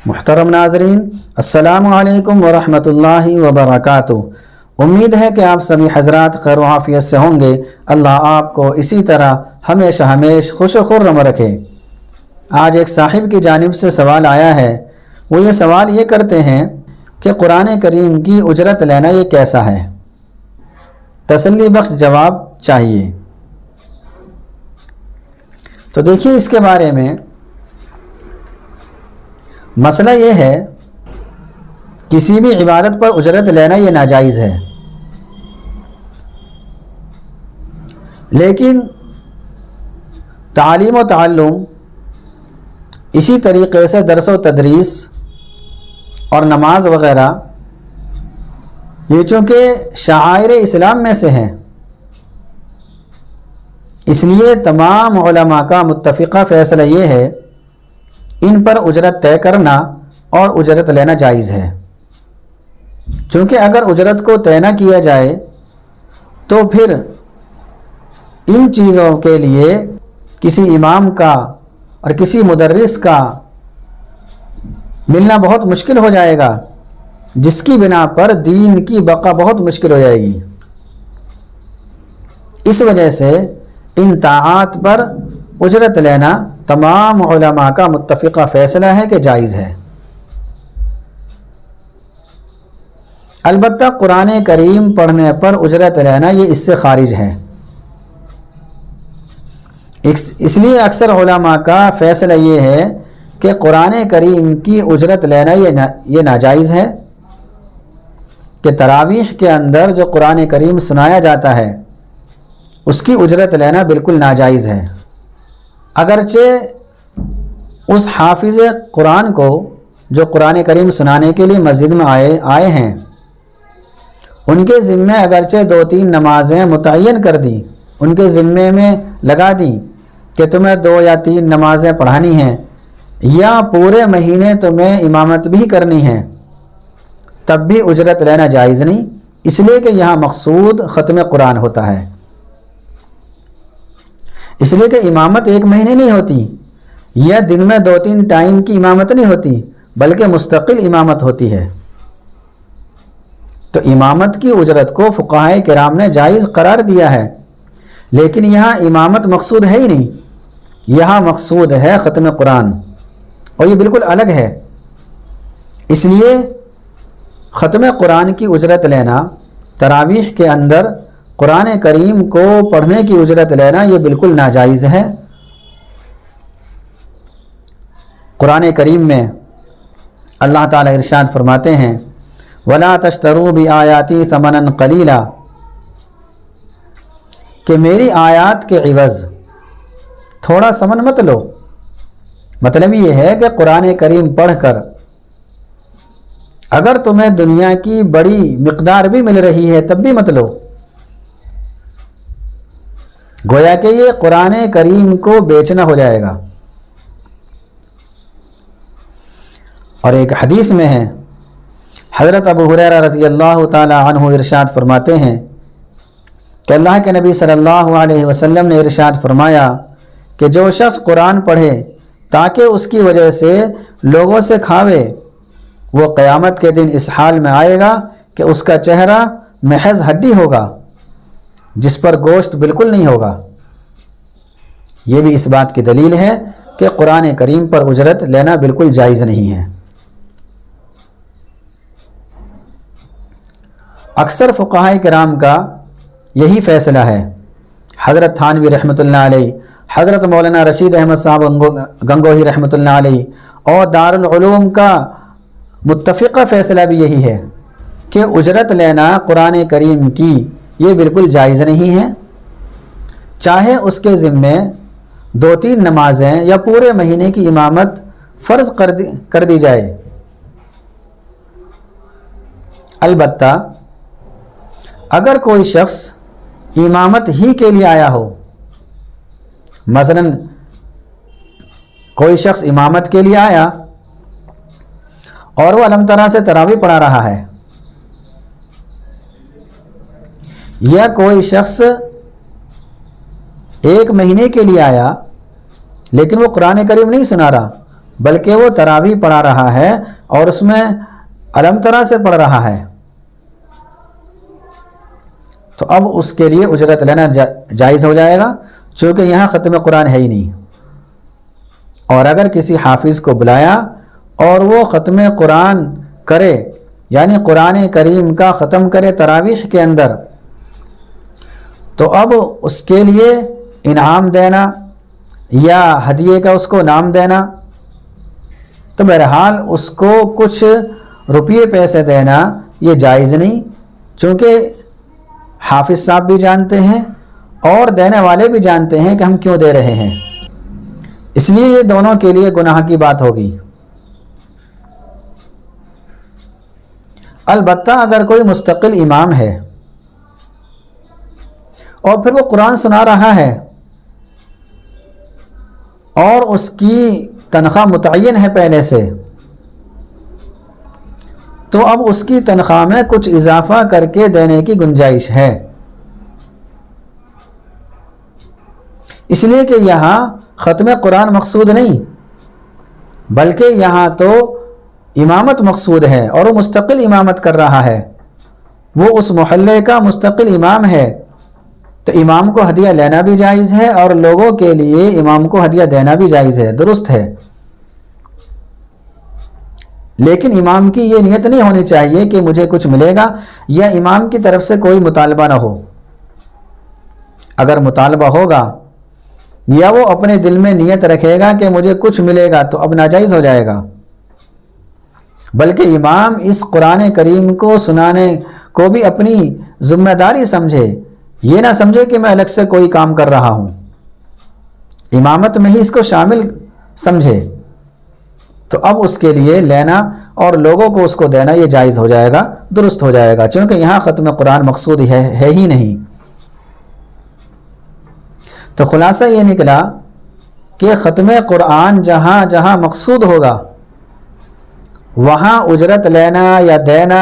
محترم ناظرین، السلام علیکم ورحمۃ اللہ وبرکاتہ۔ امید ہے کہ آپ سبھی حضرات خیر و عافیت سے ہوں گے۔ اللہ آپ کو اسی طرح ہمیشہ خوش و خرم رکھے۔ آج ایک صاحب کی جانب سے سوال آیا ہے۔ وہ یہ سوال کرتے ہیں کہ قرآن کریم کی اجرت لینا یہ کیسا ہے؟ تسلی بخش جواب چاہیے۔ تو دیکھیے، اس کے بارے میں مسئلہ یہ ہے، کسی بھی عبادت پر اجرت لینا یہ ناجائز ہے، لیکن تعلیم و تعلم، اسی طریقے سے درس و تدریس اور نماز وغیرہ، یہ چونکہ شعائر اسلام میں سے ہیں، اس لیے تمام علماء کا متفقہ فیصلہ یہ ہے، ان پر اجرت طے کرنا اور اجرت لینا جائز ہے۔ چونکہ اگر اجرت کو طے نہ کیا جائے تو پھر ان چیزوں کے لیے کسی امام کا اور کسی مدرس کا ملنا بہت مشکل ہو جائے گا، جس کی بنا پر دین کی بقا بہت مشکل ہو جائے گی۔ اس وجہ سے ان طاعات پر اجرت لینا تمام علماء کا متفقہ فیصلہ ہے کہ جائز ہے۔ البتہ قرآن کریم پڑھنے پر اجرت لینا یہ اس سے خارج ہے۔ اس لیے اکثر علماء کا فیصلہ یہ ہے کہ قرآن کریم کی اجرت لینا یہ ناجائز ہے، کہ تراویح کے اندر جو قرآن کریم سنایا جاتا ہے اس کی اجرت لینا بالکل ناجائز ہے۔ اگرچہ اس حافظ قرآن کو جو قرآن کریم سنانے کے لیے مسجد میں آئے ہیں، ان کے ذمے اگرچہ 2-3 نمازیں متعین کر دیں، ان کے ذمے میں لگا دیں کہ تمہیں 2 یا 3 نمازیں پڑھانی ہیں، یا پورے مہینے تمہیں امامت بھی کرنی ہے، تب بھی اجرت لینا جائز نہیں، اس لیے کہ یہاں مقصود ختم قرآن ہوتا ہے۔ اس لیے کہ امامت 1 مہینے نہیں ہوتی، یا دن میں 2-3 ٹائم کی امامت نہیں ہوتی، بلکہ مستقل امامت ہوتی ہے۔ تو امامت کی اجرت کو فقہائے کرام نے جائز قرار دیا ہے، لیکن یہاں امامت مقصود ہے ہی نہیں، یہاں مقصود ہے ختم قرآن، اور یہ بالکل الگ ہے۔ اس لیے ختم قرآن کی اجرت لینا، تراویح کے اندر قرآن کریم کو پڑھنے کی اجرت لینا یہ بالکل ناجائز ہے۔ قرآن کریم میں اللہ تعالیٰ ارشاد فرماتے ہیں، وَلَا تَشْتَرُوا بِآيَاتِي ثَمَنًا قَلِيلًا، کہ میری آیات کے عوض تھوڑا ثمن مت لو۔ مطلب یہ ہے کہ قرآن کریم پڑھ کر اگر تمہیں دنیا کی بڑی مقدار بھی مل رہی ہے تب بھی مت لو۔ گویا کہ یہ قرآن کریم کو بیچنا ہو جائے گا۔ اور ایک حدیث میں ہے، حضرت ابو ہریرہ رضی اللہ تعالی عنہ ارشاد فرماتے ہیں کہ اللہ کے نبی صلی اللہ علیہ وسلم نے ارشاد فرمایا کہ جو شخص قرآن پڑھے تاکہ اس کی وجہ سے لوگوں سے کھاوے، وہ قیامت کے دن اس حال میں آئے گا کہ اس کا چہرہ محض ہڈی ہوگا، جس پر گوشت بالکل نہیں ہوگا۔ یہ بھی اس بات کی دلیل ہے کہ قرآن کریم پر اجرت لینا بالکل جائز نہیں ہے۔ اکثر فقہائے کرام کا یہی فیصلہ ہے۔ حضرت تھانوی رحمۃ اللہ علیہ، حضرت مولانا رشید احمد صاحب گنگوہی رحمۃ اللہ علیہ، اور دارالعلوم کا متفقہ فیصلہ بھی یہی ہے کہ اجرت لینا قرآن کریم کی یہ بالکل جائز نہیں ہے، چاہے اس کے ذمے 2-3 نمازیں یا پورے مہینے کی امامت فرض کر دی جائے۔ البتہ اگر کوئی شخص امامت ہی کے لیے آیا ہو، مثلا کوئی شخص امامت کے لیے آیا اور وہ علم طرح سے تراویح پڑھا رہا ہے، یا کوئی شخص 1 مہینے کے لیے آیا لیکن وہ قرآن کریم نہیں سنا رہا، بلکہ وہ تراویح پڑھا رہا ہے اور اس میں الم ترا سے پڑھ رہا ہے، تو اب اس کے لیے اجرت لینا جائز ہو جائے گا، چونکہ یہاں ختم قرآن ہے ہی نہیں۔ اور اگر کسی حافظ کو بلایا اور وہ ختم قرآن کرے، یعنی قرآن کریم کا ختم کرے تراویح کے اندر، تو اب اس کے لیے انعام دینا یا ہدیے کا اس کو نام دینا، تو بہرحال اس کو کچھ روپیے پیسے دینا یہ جائز نہیں، چونکہ حافظ صاحب بھی جانتے ہیں اور دینے والے بھی جانتے ہیں کہ ہم کیوں دے رہے ہیں، اس لیے یہ دونوں کے لیے گناہ کی بات ہوگی۔ البتہ اگر کوئی مستقل امام ہے اور پھر وہ قرآن سنا رہا ہے اور اس کی تنخواہ متعین ہے پہلے سے، تو اب اس کی تنخواہ میں کچھ اضافہ کر کے دینے کی گنجائش ہے، اس لیے کہ یہاں ختم قرآن مقصود نہیں، بلکہ یہاں تو امامت مقصود ہے اور وہ مستقل امامت کر رہا ہے، وہ اس محلے کا مستقل امام ہے، تو امام کو ہدیہ لینا بھی جائز ہے اور لوگوں کے لیے امام کو ہدیہ دینا بھی جائز ہے، درست ہے۔ لیکن امام کی یہ نیت نہیں ہونی چاہیے کہ مجھے کچھ ملے گا، یا امام کی طرف سے کوئی مطالبہ نہ ہو۔ اگر مطالبہ ہوگا یا وہ اپنے دل میں نیت رکھے گا کہ مجھے کچھ ملے گا، تو اب ناجائز ہو جائے گا، بلکہ امام اس قرآن کریم کو سنانے کو بھی اپنی ذمہ داری سمجھے، یہ نہ سمجھے کہ میں الگ سے کوئی کام کر رہا ہوں، امامت میں ہی اس کو شامل سمجھے، تو اب اس کے لیے لینا اور لوگوں کو اس کو دینا یہ جائز ہو جائے گا، درست ہو جائے گا، چونکہ یہاں ختم قرآن مقصود ہے ہی نہیں۔ تو خلاصہ یہ نکلا کہ ختم قرآن جہاں جہاں مقصود ہوگا وہاں اجرت لینا یا دینا،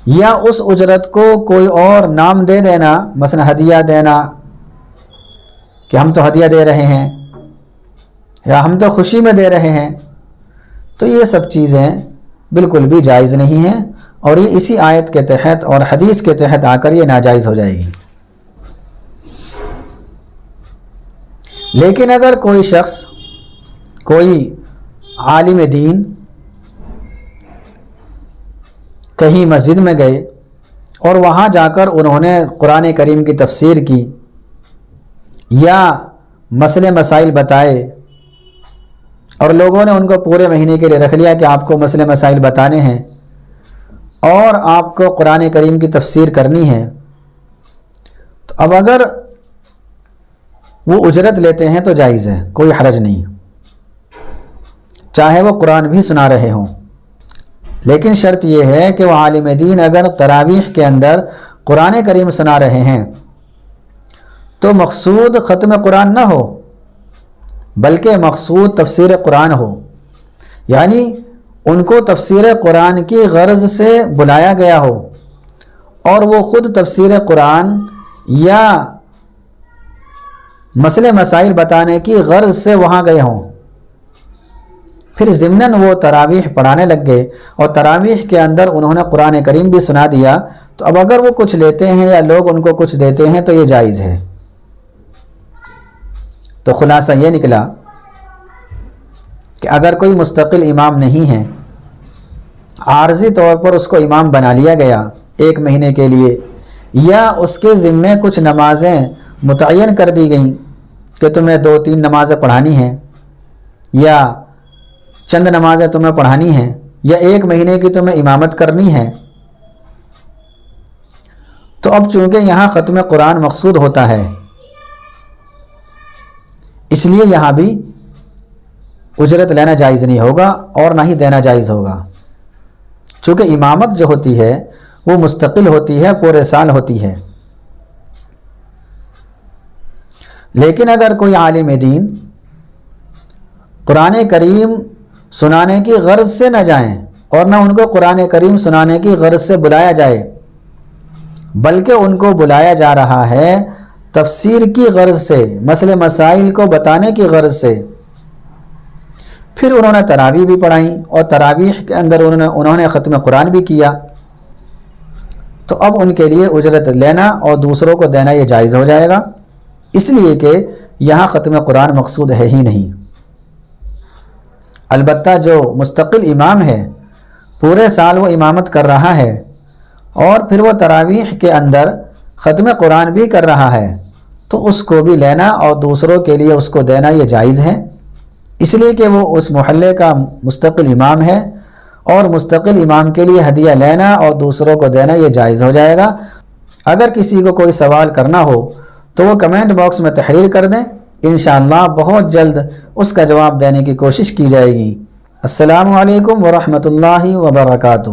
یا اس اجرت کو کوئی اور نام دے دینا، مثلا ہدیہ دینا کہ ہم تو ہدیہ دے رہے ہیں یا ہم تو خوشی میں دے رہے ہیں، تو یہ سب چیزیں بالکل بھی جائز نہیں ہیں، اور یہ اسی آیت کے تحت اور حدیث کے تحت آ کر یہ ناجائز ہو جائے گی۔ لیکن اگر کوئی شخص، کوئی عالم دین کہیں مسجد میں گئے اور وہاں جا کر انہوں نے قرآن کریم کی تفسیر کی یا مسئلے مسائل بتائے، اور لوگوں نے ان کو پورے مہینے کے لیے رکھ لیا کہ آپ کو مسئلے مسائل بتانے ہیں اور آپ کو قرآن کریم کی تفسیر کرنی ہے، تو اب اگر وہ اجرت لیتے ہیں تو جائز ہے، کوئی حرج نہیں، چاہے وہ قرآن بھی سنا رہے ہوں۔ لیکن شرط یہ ہے کہ وہ عالم دین اگر تراویح کے اندر قرآن کریم سنا رہے ہیں تو مقصود ختم قرآن نہ ہو، بلکہ مقصود تفسیر قرآن ہو، یعنی ان کو تفسیر قرآن کی غرض سے بلایا گیا ہو اور وہ خود تفسیر قرآن یا مسئلے مسائل بتانے کی غرض سے وہاں گئے ہوں، پھر ضمناً وہ تراویح پڑھانے لگ گئے اور تراویح کے اندر انہوں نے قرآن کریم بھی سنا دیا، تو اب اگر وہ کچھ لیتے ہیں یا لوگ ان کو کچھ دیتے ہیں تو یہ جائز ہے۔ تو خلاصہ یہ نکلا کہ اگر کوئی مستقل امام نہیں ہے، عارضی طور پر اس کو امام بنا لیا گیا ایک مہینے کے لیے، یا اس کے ذمے کچھ نمازیں متعین کر دی گئیں کہ تمہیں 2-3 نمازیں پڑھانی ہیں یا چند نمازیں تمہیں پڑھانی ہیں یا 1 مہینے کی تمہیں امامت کرنی ہے، تو اب چونکہ یہاں ختم قرآن مقصود ہوتا ہے، اس لیے یہاں بھی اجرت لینا جائز نہیں ہوگا اور نہ ہی دینا جائز ہوگا، چونکہ امامت جو ہوتی ہے وہ مستقل ہوتی ہے، پورے سال ہوتی ہے۔ لیکن اگر کوئی عالم دین قرآن کریم سنانے کی غرض سے نہ جائیں اور نہ ان کو قرآن کریم سنانے کی غرض سے بلایا جائے، بلکہ ان کو بلایا جا رہا ہے تفسیر کی غرض سے، مسئلے مسائل کو بتانے کی غرض سے، پھر انہوں نے تراویح بھی پڑھائیں اور تراویح کے اندر انہوں نے ختم قرآن بھی کیا، تو اب ان کے لیے اجرت لینا اور دوسروں کو دینا یہ جائز ہو جائے گا، اس لیے کہ یہاں ختم قرآن مقصود ہے ہی نہیں۔ البتہ جو مستقل امام ہے، پورے سال وہ امامت کر رہا ہے اور پھر وہ تراویح کے اندر ختم قرآن بھی کر رہا ہے، تو اس کو بھی لینا اور دوسروں کے لیے اس کو دینا یہ جائز ہے، اس لیے کہ وہ اس محلے کا مستقل امام ہے، اور مستقل امام کے لیے ہدیہ لینا اور دوسروں کو دینا یہ جائز ہو جائے گا۔ اگر کسی کو کوئی سوال کرنا ہو تو وہ کمنٹ باکس میں تحریر کر دیں، انشاءاللہ بہت جلد اس کا جواب دینے کی کوشش کی جائے گی۔ السلام علیکم ورحمۃ اللہ وبرکاتہ۔